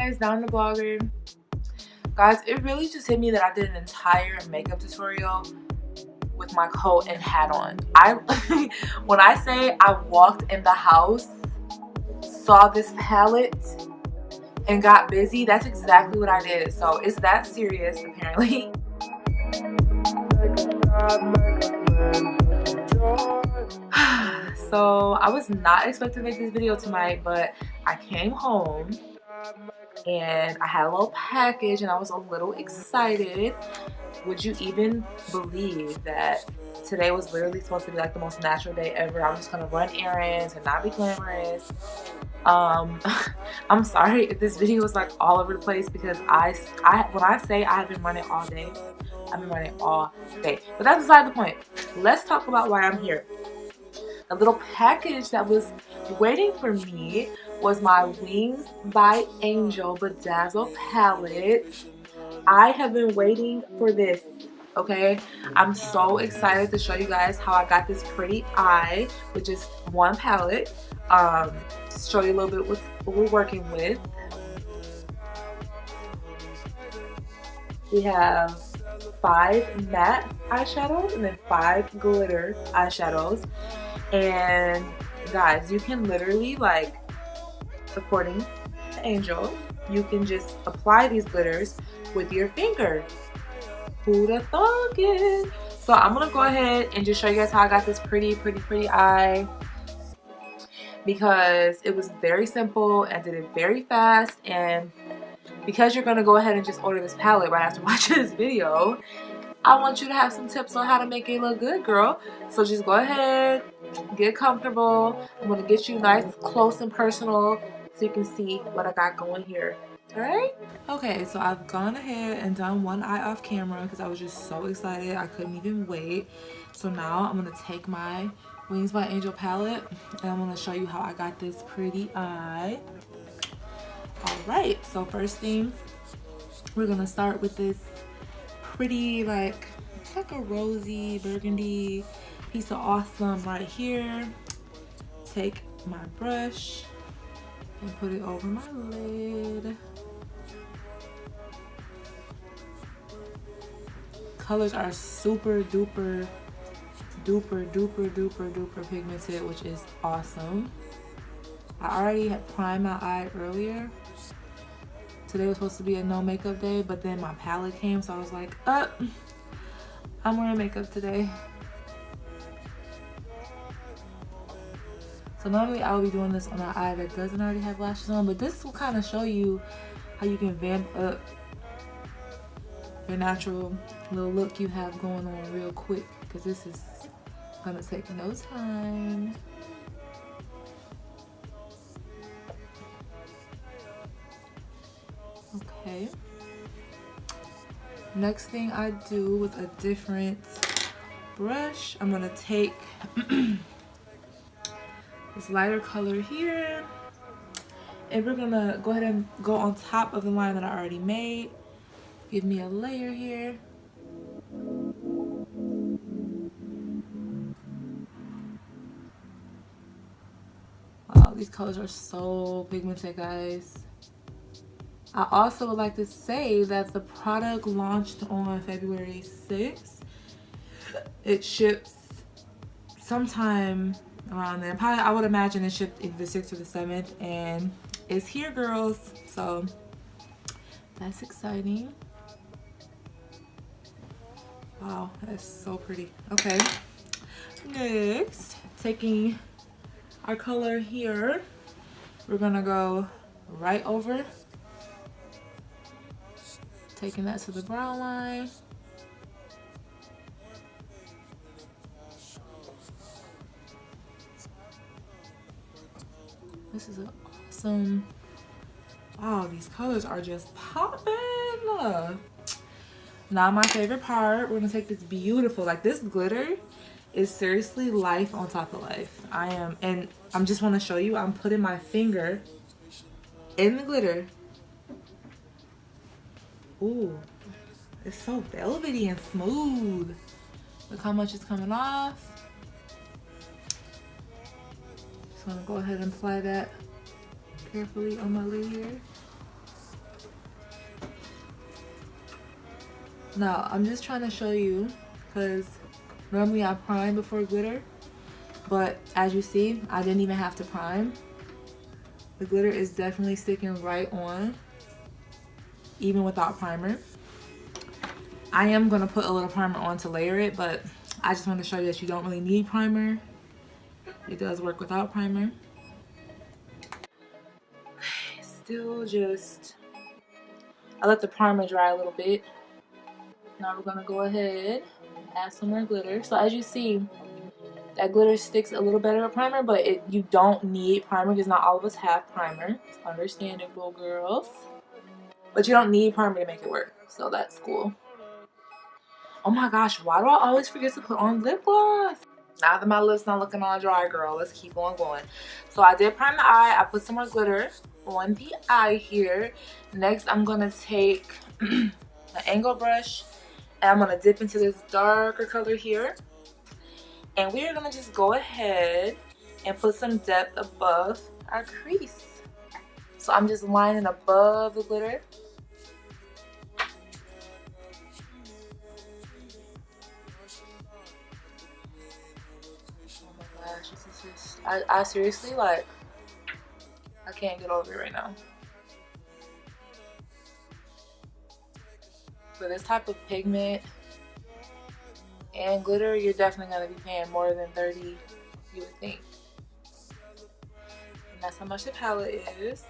guys, Down the Blogger. Guys, it really just hit me that I did an entire makeup tutorial with my coat and hat on. When I say I walked in the house, saw this palette, and got busy, that's exactly what I did. So it's that serious, apparently. So I was not expecting to make this video tonight, but I came home and I had a little package and I was a little excited. Would you even believe that today was literally supposed to be like the most natural day ever? I was just gonna run errands and not be glamorous. I'm sorry if this video is like all over the place, because when I say I have been running all day, I've been running all day. But that's beside the point. Let's talk about why I'm here. The little package that was waiting for me was my Wings by Angel Bedazzle palette. I have been waiting for this, okay? I'm so excited to show you guys how I got this pretty eye with just one palette. Show you a little bit what we're working with. We have 5 matte eyeshadows and then 5 glitter eyeshadows. And guys, you can literally, like, according to Angel, you can just apply these glitters with your finger. Who'da thunk it? So I'm gonna go ahead and just show you guys how I got this pretty eye, because it was very simple and did it very fast. And because you're gonna go ahead and just order this palette right after watching this video, I want you to have some tips on how to make it look good, girl. So just go ahead, get comfortable. I'm gonna get you nice, close, and personal so you can see what I got going here. Alright? Okay, so I've gone ahead and done one eye off camera because I was just so excited. I couldn't even wait. So now I'm gonna take my Wings by Angel palette and I'm gonna show you how I got this pretty eye. Alright, so first thing, we're gonna start with this pretty, like, it's like a rosy burgundy piece of awesome right here. Take my brush and put it over my lid. Colors are super duper pigmented, which is awesome. I already had primed my eye earlier. Today was supposed to be a no makeup day, but then my palette came, so I was like, I'm wearing makeup today. So normally I would be doing this on an eye that doesn't already have lashes on, but this will kind of show you how you can vamp up your natural little look you have going on real quick, because this is gonna take no time. Okay. Next thing I do with a different brush, I'm gonna take this lighter color here, and we're gonna go ahead and go on top of the line that I already made. Give me a layer here. Wow, these colors are so pigmented, guys. I also would like to say that the product launched on February 6th. It ships sometime around then. Probably, I would imagine it shipped either the 6th or the 7th, and it's here, girls. So that's exciting. Wow, that's so pretty. Okay, next, taking our color here, we're gonna go right over, taking that to the brow line. This is an awesome, wow, these colors are just popping. Now my favorite part, we're gonna take this beautiful, like, this glitter is seriously life on top of life. And I'm just want to show you, I'm putting my finger in the glitter. Ooh, it's so velvety and smooth. Look how much is coming off. Just gonna go ahead and apply that carefully on my lid here. Now, I'm just trying to show you because normally I prime before glitter, but as you see, I didn't even have to prime. The glitter is definitely sticking right on, even without primer. I am going to put a little primer on to layer it, but I just want to show you that you don't really need primer. It does work without primer. Still just, I let the primer dry a little bit. Now we're gonna go ahead, add some more glitter. So as you see, that glitter sticks a little better with primer, but you don't need primer because not all of us have primer. It's understandable, girls. But you don't need primer to make it work, so that's cool. Oh my gosh, why do I always forget to put on lip gloss? Now that my lips not looking all dry, girl, let's keep on going. So I did prime the eye. I put some more glitter on the eye here. Next, I'm gonna take an angle brush and I'm gonna dip into this darker color here. And we are gonna just go ahead and put some depth above our crease. So I'm just lining above the glitter. Oh my gosh, this is just, I seriously, like, I can't get over it right now. For this type of pigment and glitter, you're definitely going to be paying more than $30, you would think. And that's how much the palette is.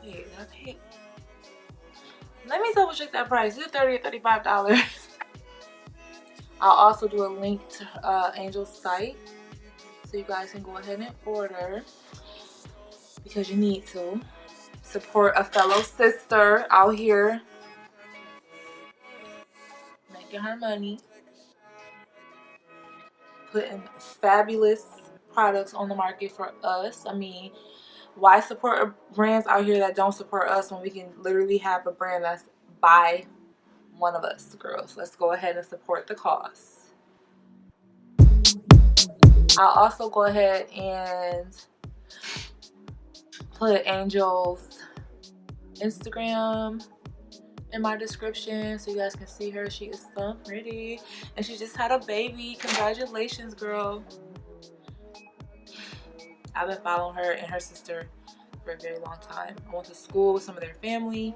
Wait, did I pay? Let me double check that price. Is it $30 or $35? I'll also do a link to Angel's site so you guys can go ahead and order because you need to support a fellow sister out here making her money, putting fabulous products on the market for us. I mean, why support brands out here that don't support us when we can literally have a brand that's by one of us, girls? Let's go ahead and support the cause. I'll also go ahead and put Angel's Instagram in my description so you guys can see her. She is so pretty and she just had a baby. Congratulations, girl. I've been following her and her sister for a very long time. I went to school with some of their family,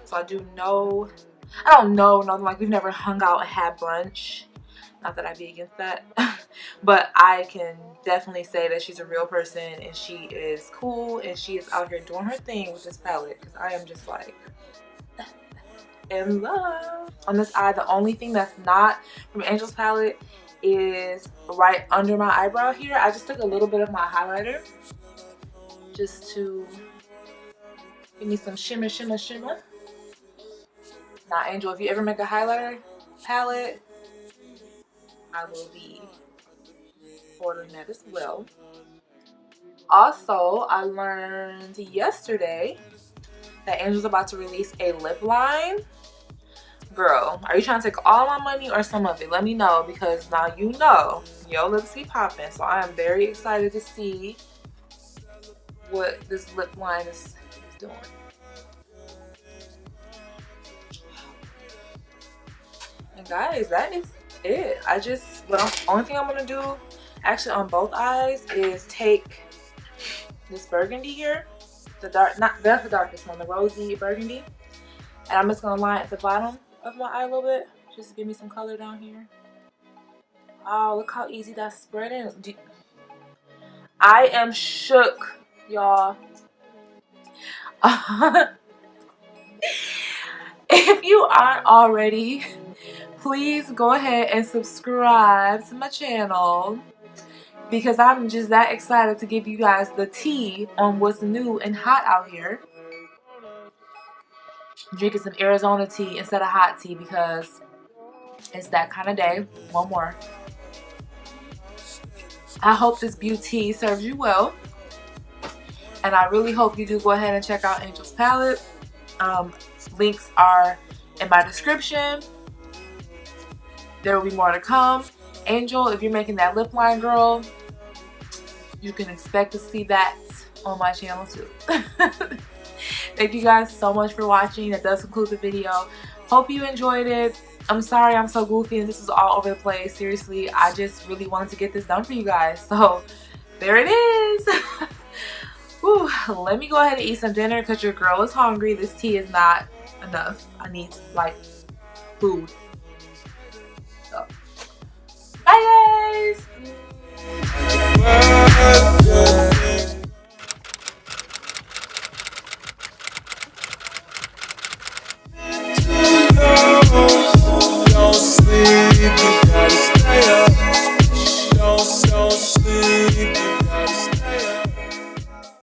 so I do know, I don't know nothing, like we've never hung out and had brunch. Not that I'd be against that, but I can definitely say that she's a real person and she is cool and she is out here doing her thing with this palette because I am just like in love. On this eye, the only thing that's not from Angel's palette is right under my eyebrow here. I just took a little bit of my highlighter just to give me some shimmer, shimmer, shimmer. Now, Angel, if you ever make a highlighter palette, I will be ordering that as well. Also, I learned yesterday that Angel's about to release a lip line. Girl, are you trying to take all my money or some of it? Let me know because now you know your lips be popping. So I am very excited to see what this lip line is doing. And guys, that is it. Only thing I'm gonna do actually on both eyes is take this burgundy here, the dark, that's the darkest one, the rosy burgundy, and I'm just gonna line at the bottom of my eye a little bit just to give me some color down here. Oh, look how easy that's spreading. I am shook, y'all. If you aren't already, please go ahead and subscribe to my channel because I'm just that excited to give you guys the tea on what's new and hot out here. Drinking some Arizona tea instead of hot tea because it's that kind of day. One more. I hope this beauty serves you well. And I really hope you do go ahead and check out Angel's palette. Links are in my description. There will be more to come. Angel, if you're making that lip line, girl, you can expect to see that on my channel too. Thank you guys so much for watching. That does conclude the video. Hope you enjoyed it. I'm sorry I'm so goofy and this is all over the place. Seriously, I just really wanted to get this done for you guys. So there it is. Whew, let me go ahead and eat some dinner because your girl is hungry. This tea is not enough. I need like food.